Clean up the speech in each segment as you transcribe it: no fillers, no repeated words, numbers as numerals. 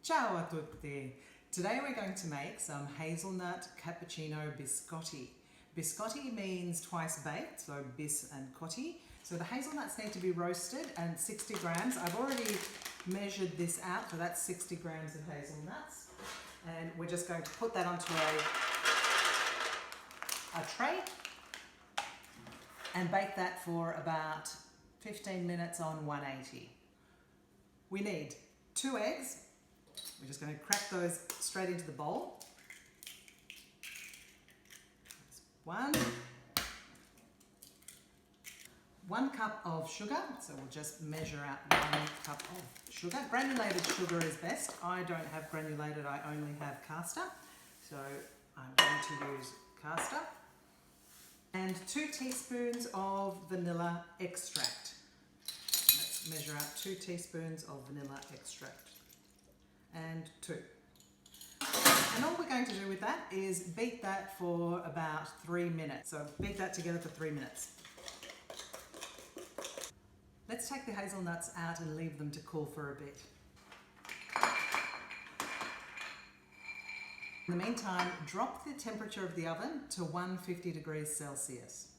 Ciao a tutti! Today we're going to make some Hazelnut Capuccino Biscotti. Biscotti means twice baked, so bis and cotti. So the hazelnuts need to be roasted and 60 grams. I've already measured this out, so that's 60 grams of hazelnuts. And we're just going to put that onto a tray and bake that for about 15 minutes on 180. We need 2 eggs. We're just going to crack those straight into the bowl. That's 1 cup of sugar, so we'll just measure out 1 cup of sugar. Granulated sugar is best. I don't have granulated, I only have caster, so I'm going to use caster. And 2 teaspoons of vanilla extract. Let's measure out 2 teaspoons of vanilla extract. And 2. And all we're going to do with that is beat that for about 3 minutes. So beat that together for 3 minutes. Let's take the hazelnuts out and leave them to cool for a bit. In the meantime, drop the temperature of the oven to 150 degrees Celsius.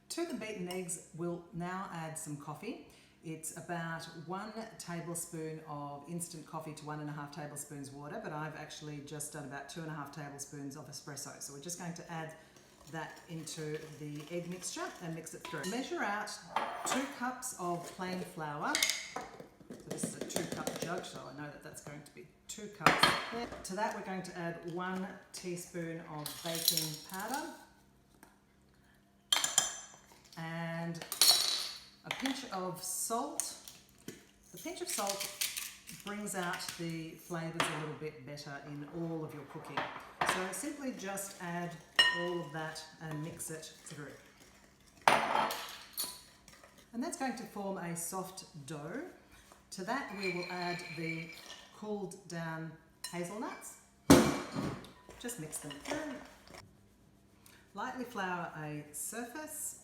To the beaten eggs, we'll now add some coffee. It's about 1 tablespoon of instant coffee to 1.5 tablespoons water, but I've actually just done about 2.5 tablespoons of espresso. So we're just going to add that into the egg mixture and mix it through. Measure out 2 cups of plain flour. So this is a 2-cup jug, so I know that that's going to be 2 cups. To that we're going to add 1 teaspoon of baking powder and a pinch of salt. The pinch of salt brings out the flavours a little bit better in all of your cooking. So simply just add all of that and mix it through. And that's going to form a soft dough. To that we will add the cooled down hazelnuts. Just mix them through. Lightly flour a surface.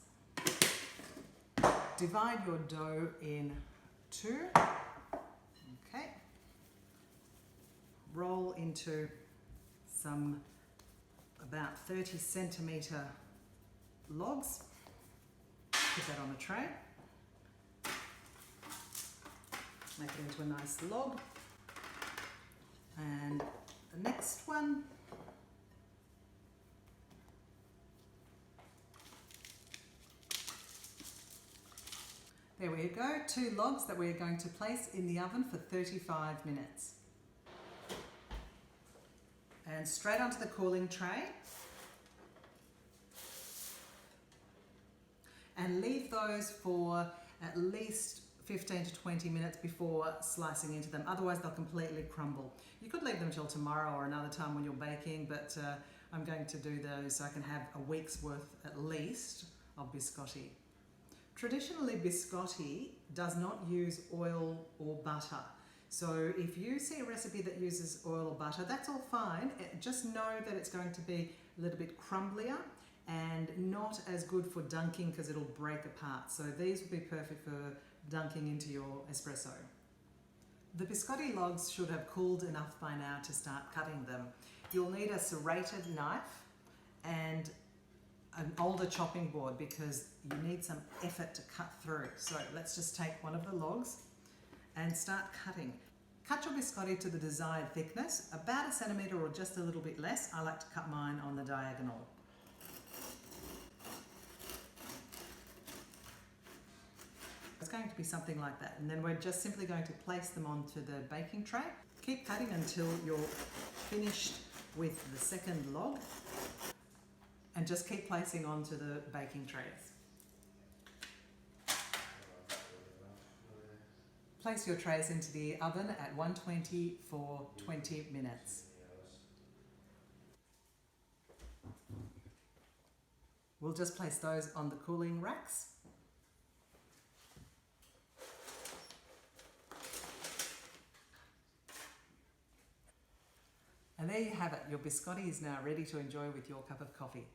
Divide your dough in 2. Okay. Roll into some about 30 centimetre logs. Put that on a tray. Make it into a nice log. And the next one. There we go, 2 logs that we're going to place in the oven for 35 minutes. And straight onto the cooling tray. And leave those for at least 15 to 20 minutes before slicing into them, otherwise they'll completely crumble. You could leave them till tomorrow or another time when you're baking, but I'm going to do those so I can have a week's worth at least of biscotti. Traditionally, biscotti does not use oil or butter. So if you see a recipe that uses oil or butter, that's all fine. Just know that it's going to be a little bit crumblier and not as good for dunking because it'll break apart. So these will be perfect for dunking into your espresso. The biscotti logs should have cooled enough by now to start cutting them. You'll need a serrated knife and an older chopping board because you need some effort to cut through. So let's just take one of the logs and start cutting. Cut your biscotti to the desired thickness, about 1 centimetre or just a little bit less. I like to cut mine on the diagonal. It's going to be something like that, and then we're just simply going to place them onto the baking tray. Keep cutting until you're finished with the second log. And just keep placing onto the baking trays. Place your trays into the oven at 120 for 20 minutes. We'll just place those on the cooling racks. And there you have it. Your biscotti is now ready to enjoy with your cup of coffee.